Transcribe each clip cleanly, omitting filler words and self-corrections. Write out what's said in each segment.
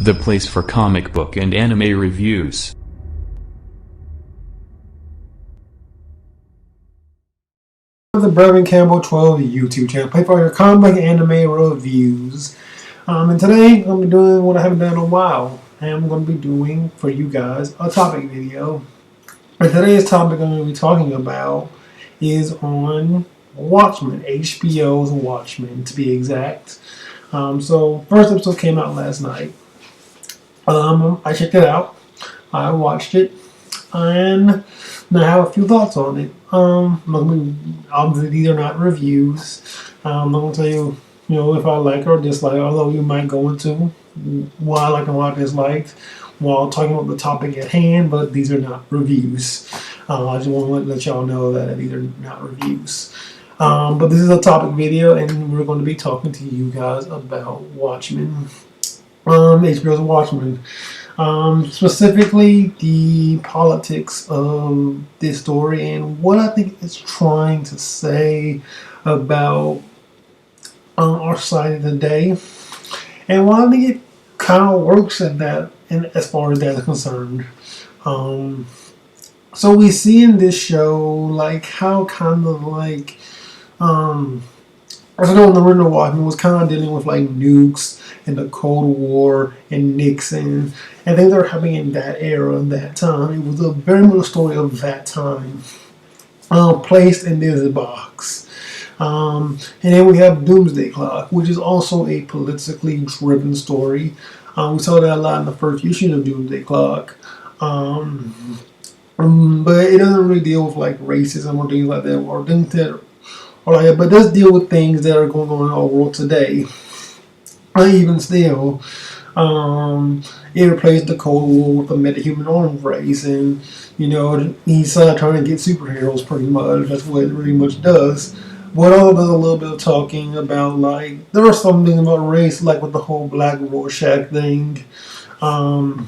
the place for comic book and anime reviews. The Brevin Campbell 12 YouTube channel. Play for your comic book anime reviews. And today I'm going to be doing what I haven't done in a while. And I'm going to be doing for you guys a topic video. And today's topic I'm going to be talking about is on Watchmen, HBO's Watchmen to be exact. So first episode came out last night. I checked it out. I watched it, and I have a few thoughts on it. Obviously these are not reviews. I'm not gonna tell you, if I like or dislike. Although you might go into what I like and what I dislike while talking about the topic at hand. But these are not reviews. I just want to let y'all know that these are not reviews. But this is a topic video, and we're going to be talking to you guys about Watchmen. HBO's Watchmen. Specifically the politics of this story and what I think it's trying to say about our society today, and why I think it kind of works at that, and as far as that's concerned. So we see in this show like how kind of like I know in the original Watchmen was kind of dealing with like nukes and the Cold War and Nixon and things that were happening in that era and that time. It was a very much a story of that time, placed in this box. And then we have Doomsday Clock, which is also a politically driven story. We saw that a lot in the first issue of Doomsday Clock. But it doesn't really deal with like racism or things like that, or things that. Alright, but it does deal with things that are going on in our world today. Even still, it replaced the Cold War with a meta-human arms race, and he's trying to get superheroes pretty much. That's what it really much does. But also does a little bit of talking about like there are some things about race, like with the whole Black Rorschach thing. The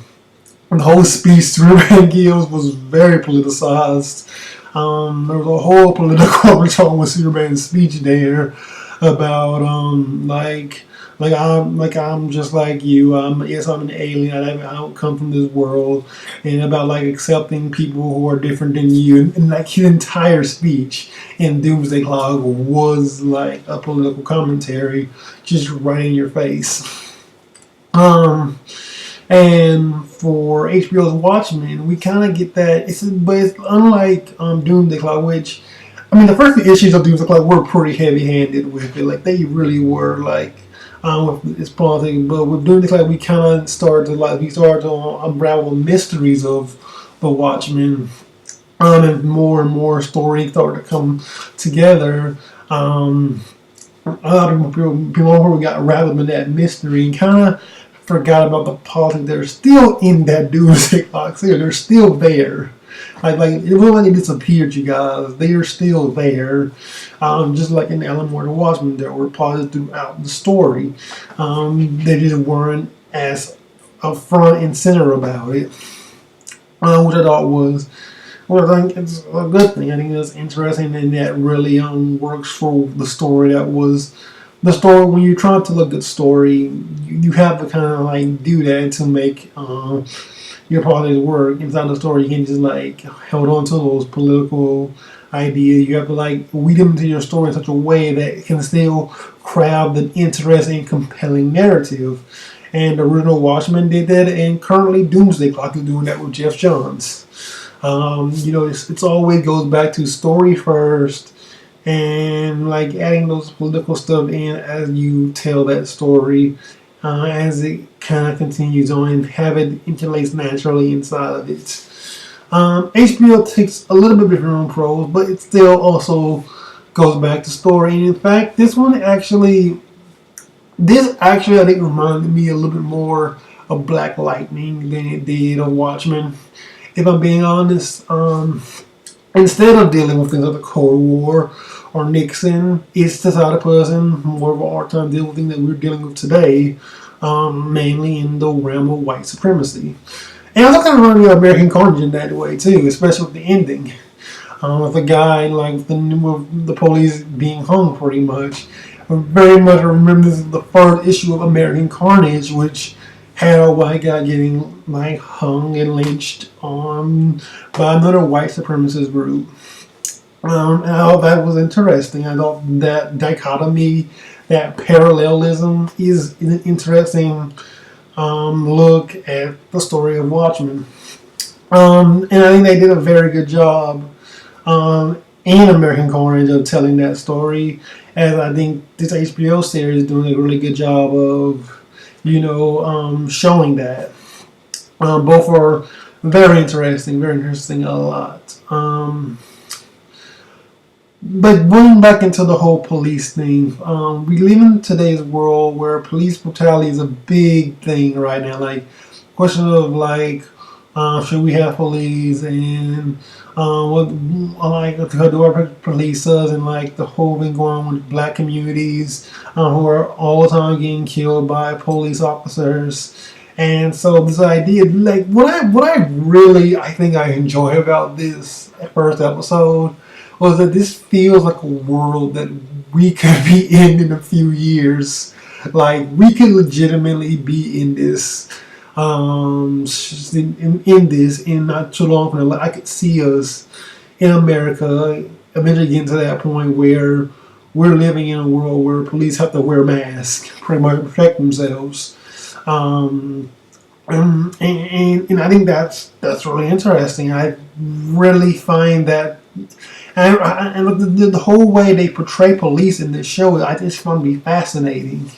whole speech Superman gives was very politicized. There was a whole political overtone with Superman's speech there about I'm just like you. Yes, I'm an alien. I don't come from this world, and about like accepting people who are different than you. And like his entire speech in Doomsday Clock was like a political commentary, just right in your face. And for HBO's Watchmen, we kind of get that. But it's unlike Doomsday Clock, which, the first few issues of Doomsday Clock were pretty heavy-handed with it. Like, they really were, like, with its politics. But with Doomsday Clock, we kind of started to unravel the mysteries of the Watchmen. And more stories started to come together. A lot of people got wrapped up in that mystery and kind of forgot about the politics that are still in that Doomsday Clock. They're still there. Like it really like it disappeared, you guys. They are still there. Just like in Alan Moore the Watchmen, there were politics throughout the story. They just weren't as front and center about it. Which I thought was, well, I think it's a good thing. I think it's interesting, and that really works for the story that was. The story, when you're trying to tell a good story, you have to kind of like do that to make your politics work inside the story. You can't just like hold on to those political ideas. You have to like weave them into your story in such a way that it can still craft an interesting, compelling narrative. And the original Watchmen did that, and currently Doomsday Clock is doing that with Jeff Johns. It's always goes back to story first. And like adding those political stuff in as you tell that story, as it kind of continues on, and have it interlace naturally inside of it. HBO takes a little bit different approach, but it still also goes back to story. And in fact, this actually I think reminded me a little bit more of Black Lightning than it did of Watchmen. If I'm being honest, instead of dealing with things like the Cold War or Nixon, it's this other person, more of an art time deal with things that we're dealing with today, mainly in the realm of white supremacy. And also kind of running American Carnage in that way too, especially with the ending. With a guy like the police being hung pretty much. I very much remember this is the first issue of American Carnage, which had a white guy getting like hung and lynched by another white supremacist group. And I thought that was interesting. I thought that dichotomy, that parallelism, is an interesting look at the story of Watchmen. And I think they did a very good job in American Carnage of telling that story. As I think this HBO series is doing a really good job of, showing that. Both are very interesting a lot. But going back into the whole police thing, we live in today's world where police brutality is a big thing right now. Like, question of like, should we have police, and what like do our police does, and like the whole thing going on with black communities who are all the time getting killed by police officers. And so this idea, like what I really I think I enjoy about this first episode was that this feels like a world that we could be in a few years. Like we could legitimately be in this, in this in not too long from now. I could see us in America eventually getting to that point where we're living in a world where police have to wear masks, pretty much to protect themselves. Um, and I think that's really interesting. I really find that, and the whole way they portray police in this show, I just find to be fascinating,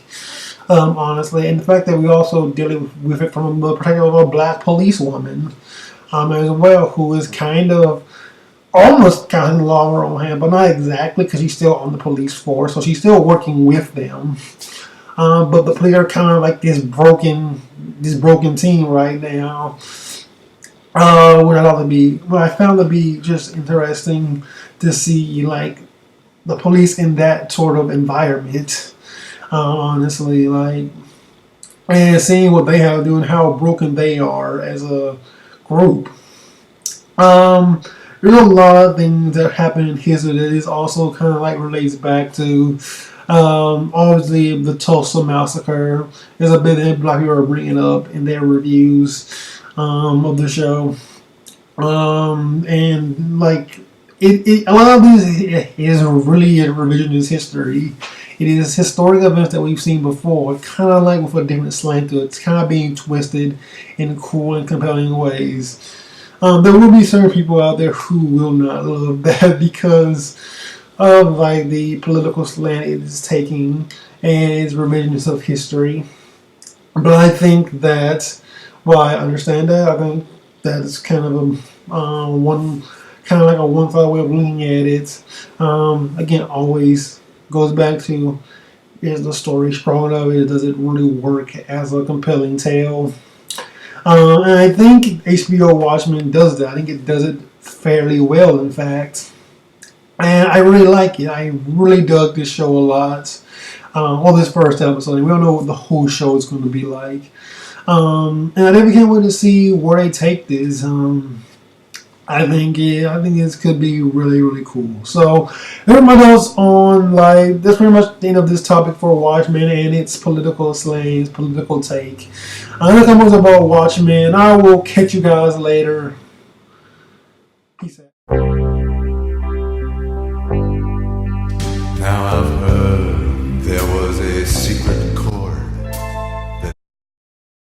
honestly. And the fact that we also dealing with it from the perspective of a black policewoman, as well, who is kind of almost kind of law in her own hand, but not exactly, because she's still on the police force, so she's still working with them. But the police are kind of like this broken team right now. What I found to be just interesting to see, like the police in that sort of environment. Honestly, like, and seeing what they have to do and how broken they are as a group. Um, there's a lot of things that happen in history that is also kind of like relates back to, obviously the Tulsa massacre. There's a bit that black people are bringing up in their reviews of the show, and like a lot of this is really a revisionist history. It is historic events that we've seen before, kind of like with a different slant to it. It's kind of being twisted in cool and compelling ways. There will be certain people out there who will not love that because of like the political slant it is taking and its revisionist of history. But I think that, well, I understand that. I think that is kind of like a one-thought way of looking at it. Again, always goes back to, is the story strong enough? Does it really work as a compelling tale? And I think HBO Watchmen does that. I think it does it fairly well, in fact. And I really like it. I really dug this show a lot. This first episode. We don't know what the whole show is going to be like. And I definitely can't wait to see where they take this. I think this could be really, really cool. So, those are my thoughts on, like, that's pretty much the end of this topic for Watchmen and its political slang, its political take. Another time was about Watchmen. I will catch you guys later. Peace out.